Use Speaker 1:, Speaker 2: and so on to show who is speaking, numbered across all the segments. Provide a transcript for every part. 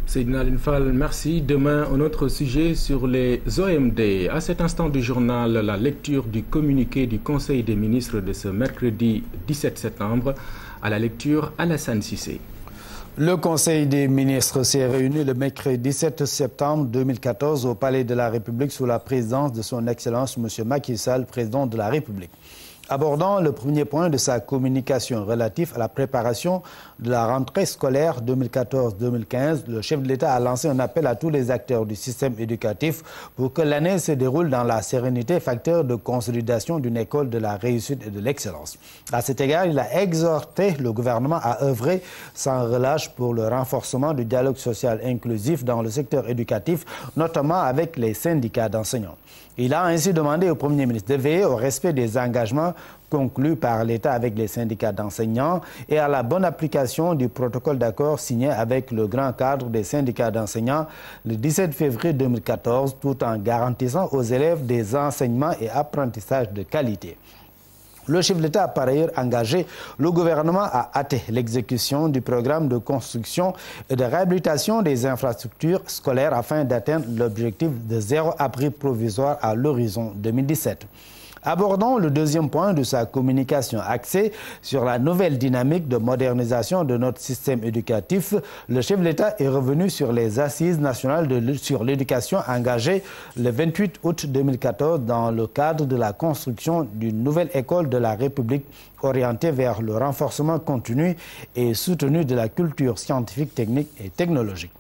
Speaker 1: Seydina Linfal, merci. Demain, un autre sujet sur les OMD. À cet instant du journal, la lecture du communiqué du Conseil des ministres de ce mercredi 17 septembre. À la lecture, Alassane Cissé.
Speaker 2: Le Conseil des ministres s'est réuni le mercredi 17 septembre 2014 au Palais de la République sous la présidence de son Excellence M. Macky Sall, président de la République. Abordant le premier point de sa communication relatif à la préparation de la rentrée scolaire 2014-2015, le chef de l'État a lancé un appel à tous les acteurs du système éducatif pour que l'année se déroule dans la sérénité, facteur de consolidation d'une école de la réussite et de l'excellence. À cet égard, il a exhorté le gouvernement à œuvrer sans relâche pour le renforcement du dialogue social inclusif dans le secteur éducatif, notamment avec les syndicats d'enseignants. Il a ainsi demandé au Premier ministre de veiller au respect des engagements conclus par l'État avec les syndicats d'enseignants et à la bonne application du protocole d'accord signé avec le grand cadre des syndicats d'enseignants le 17 février 2014, tout en garantissant aux élèves des enseignements et apprentissages de qualité. Le chef de l'État a par ailleurs engagé le gouvernement à hâter l'exécution du programme de construction et de réhabilitation des infrastructures scolaires afin d'atteindre l'objectif de 0 abri provisoire à l'horizon 2017. Abordons le deuxième point de sa communication axée sur la nouvelle dynamique de modernisation de notre système éducatif. Le chef de l'État est revenu sur les assises nationales sur l'éducation engagées le 28 août 2014 dans le cadre de la construction d'une nouvelle école de la République orientée vers le renforcement continu et soutenu de la culture scientifique, technique et technologique.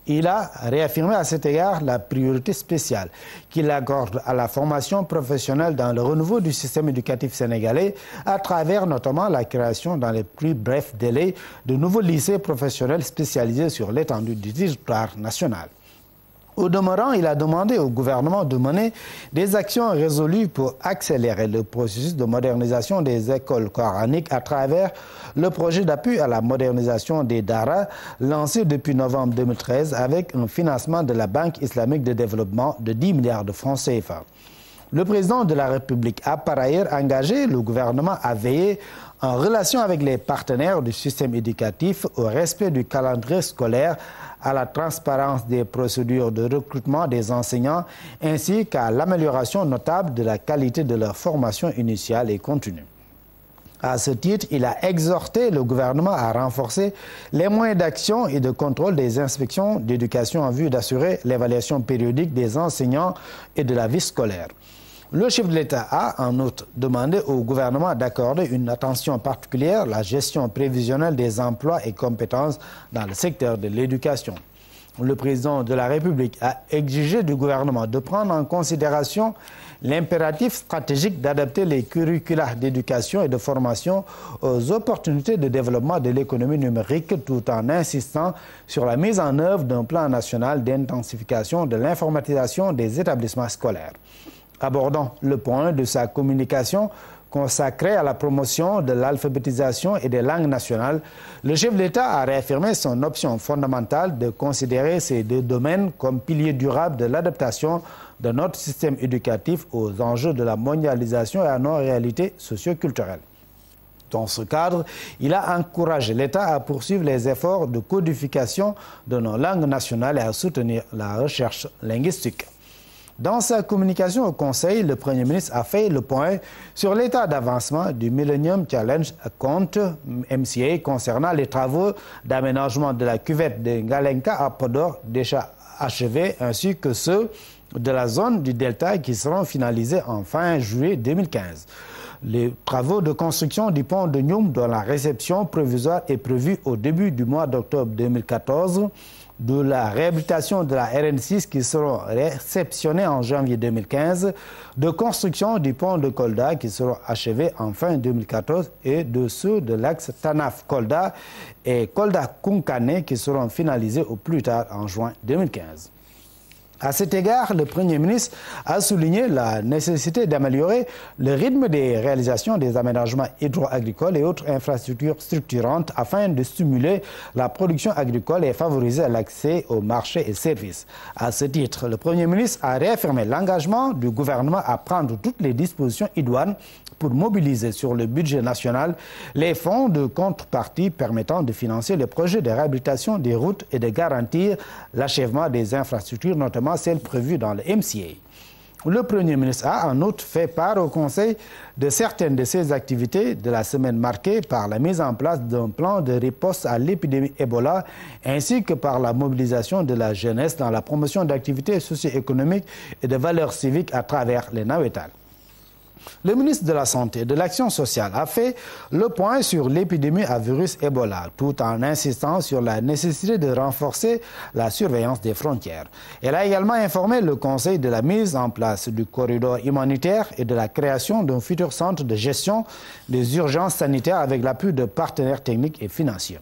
Speaker 2: Il a réaffirmé à cet égard la priorité spéciale qu'il accorde à la formation professionnelle dans le renouveau du système éducatif sénégalais à travers notamment la création dans les plus brefs délais de nouveaux lycées professionnels spécialisés sur l'étendue du territoire national. Au demeurant, il a demandé au gouvernement de mener des actions résolues pour accélérer le processus de modernisation des écoles coraniques à travers le projet d'appui à la modernisation des Dara lancé depuis novembre 2013 avec un financement de la Banque islamique de développement de 10 milliards de francs CFA. Le président de la République a par ailleurs engagé le gouvernement à veiller en relation avec les partenaires du système éducatif au respect du calendrier scolaire, à la transparence des procédures de recrutement des enseignants ainsi qu'à l'amélioration notable de la qualité de leur formation initiale et continue. À ce titre, il a exhorté le gouvernement à renforcer les moyens d'action et de contrôle des inspections d'éducation en vue d'assurer l'évaluation périodique des enseignants et de la vie scolaire. Le chef de l'État a, en outre, demandé au gouvernement d'accorder une attention particulière à la gestion prévisionnelle des emplois et compétences dans le secteur de l'éducation. Le président de la République a exigé du gouvernement de prendre en considération l'impératif stratégique d'adapter les curricula d'éducation et de formation aux opportunités de développement de l'économie numérique tout en insistant sur la mise en œuvre d'un plan national d'intensification de l'informatisation des établissements scolaires. Abordant le point de sa communication consacrée à la promotion de l'alphabétisation et des langues nationales, le chef de l'État a réaffirmé son option fondamentale de considérer ces deux domaines comme piliers durables de l'adaptation de notre système éducatif aux enjeux de la mondialisation et à nos réalités socio-culturelles. Dans ce cadre, il a encouragé l'État à poursuivre les efforts de codification de nos langues nationales et à soutenir la recherche linguistique. Dans sa communication au Conseil, le Premier ministre a fait le point sur l'état d'avancement du Millennium Challenge Compte MCA concernant les travaux d'aménagement de la cuvette de Ngalenka à Podor déjà achevés ainsi que ceux de la zone du Delta qui seront finalisés en fin juillet 2015. Les travaux de construction du pont de Nyoum dont la réception provisoire est prévue au début du mois d'octobre 2014, de la réhabilitation de la RN6 qui seront réceptionnés en janvier 2015, de construction du pont de Kolda qui seront achevés en fin 2014 et de ceux de l'axe Tanaf-Kolda et Kolda-Kunkane qui seront finalisés au plus tard en juin 2015. À cet égard, le Premier ministre a souligné la nécessité d'améliorer le rythme des réalisations des aménagements hydro-agricoles et autres infrastructures structurantes afin de stimuler la production agricole et favoriser l'accès aux marchés et services. À ce titre, le Premier ministre a réaffirmé l'engagement du gouvernement à prendre toutes les dispositions idoines pour mobiliser sur le budget national les fonds de contrepartie permettant de financer les projets de réhabilitation des routes et de garantir l'achèvement des infrastructures, notamment celles prévues dans le MCA. Le Premier ministre a en outre fait part au Conseil de certaines de ses activités de la semaine marquée par la mise en place d'un plan de riposte à l'épidémie Ebola ainsi que par la mobilisation de la jeunesse dans la promotion d'activités socio-économiques et de valeurs civiques à travers les Nawetal. Le ministre de la Santé et de l'Action sociale a fait le point sur l'épidémie à virus Ebola, tout en insistant sur la nécessité de renforcer la surveillance des frontières. Elle a également informé le Conseil de la mise en place du corridor humanitaire et de la création d'un futur centre de gestion des urgences sanitaires avec l'appui de partenaires techniques et financiers.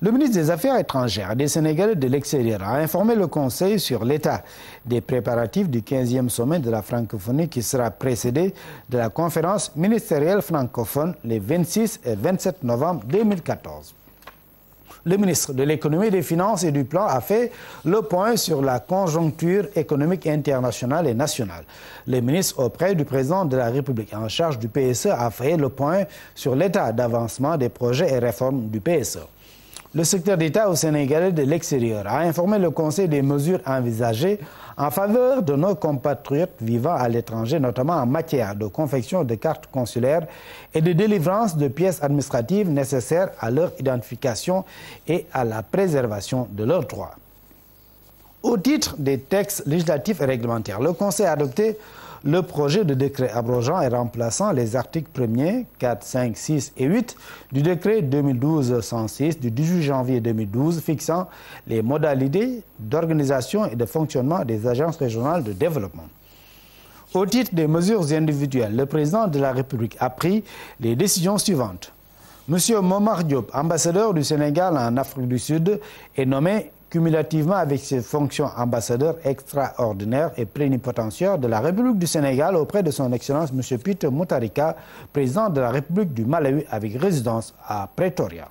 Speaker 2: Le ministre des Affaires étrangères des Sénégalais de l'extérieur a informé le Conseil sur l'état des préparatifs du 15e sommet de la francophonie qui sera précédé de la conférence ministérielle francophone les 26 et 27 novembre 2014. Le ministre de l'Économie, des Finances et du Plan a fait le point sur la conjoncture économique internationale et nationale. Le ministre auprès du président de la République en charge du PSE a fait le point sur l'état d'avancement des projets et réformes du PSE. Le secrétaire d'État au Sénégalais de l'extérieur a informé le Conseil des mesures envisagées en faveur de nos compatriotes vivant à l'étranger, notamment en matière de confection de cartes consulaires et de délivrance de pièces administratives nécessaires à leur identification et à la préservation de leurs droits. Au titre des textes législatifs et réglementaires, le Conseil a adopté le projet de décret abrogeant et remplaçant les articles 1er, 4, 5, 6 et 8 du décret 2012-106 du 18 janvier 2012 fixant les modalités d'organisation et de fonctionnement des agences régionales de développement. Au titre des mesures individuelles, le président de la République a pris les décisions suivantes. M. Momar Diop, ambassadeur du Sénégal en Afrique du Sud, est nommé cumulativement avec ses fonctions ambassadeur extraordinaire et plénipotentiaire de la République du Sénégal auprès de son Excellence M. Peter Mutharika, président de la République du Malawi avec résidence à Pretoria.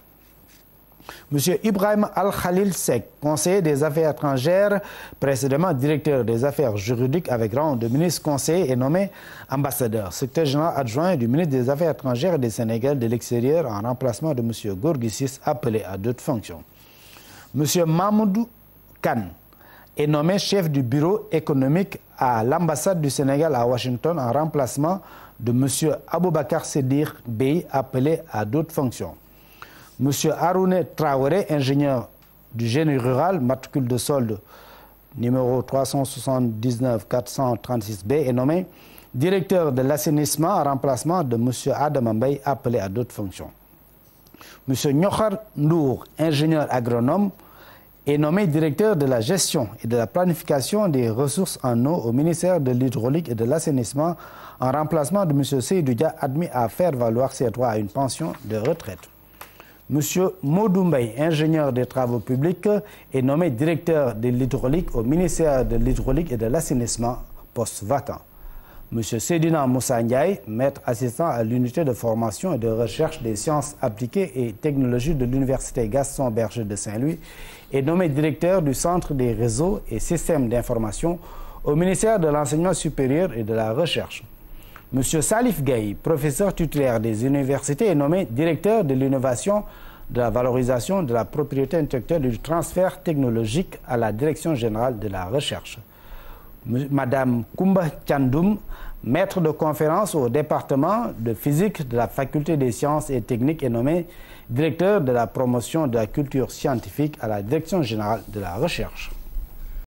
Speaker 2: M. Ibrahim Al-Khalil Seck, conseiller des Affaires étrangères, précédemment directeur des Affaires juridiques avec rang de ministre conseiller, est nommé ambassadeur, secrétaire général adjoint du ministre des Affaires étrangères et des Sénégal de l'extérieur en remplacement de M. Gorgui Ciss, appelé à d'autres fonctions. M. Mamoudou Kane est nommé chef du bureau économique à l'ambassade du Sénégal à Washington en remplacement de M. Aboubakar Sedir Bey, appelé à d'autres fonctions. M. Haroune Traoré, ingénieur du génie rural, matricule de solde numéro 379 436B, est nommé directeur de l'assainissement en remplacement de M. Adam Mbaye, appelé à d'autres fonctions. M. Nyokhar Ndour, ingénieur agronome, est nommé directeur de la gestion et de la planification des ressources en eau au ministère de l'Hydraulique et de l'Assainissement en remplacement de M. Seydou Dia, admis à faire valoir ses droits à une pension de retraite. M. Modou Mbaye, ingénieur des travaux publics, est nommé directeur de l'Hydraulique au ministère de l'Hydraulique et de l'Assainissement, poste vacant. M. Seydina Moussa Ndiaye, maître assistant à l'unité de formation et de recherche des sciences appliquées et technologies de l'Université Gaston Berger de Saint-Louis, est nommé directeur du Centre des réseaux et systèmes d'information au ministère de l'Enseignement supérieur et de la Recherche. M. Salif Gaye, professeur titulaire des universités, est nommé directeur de l'innovation, de la valorisation de la propriété intellectuelle et du transfert technologique à la Direction générale de la Recherche. Madame Koumba Tchandoum, maître de conférence au département de physique de la Faculté des sciences et techniques, est nommé directeur de la promotion de la culture scientifique à la Direction générale de la Recherche.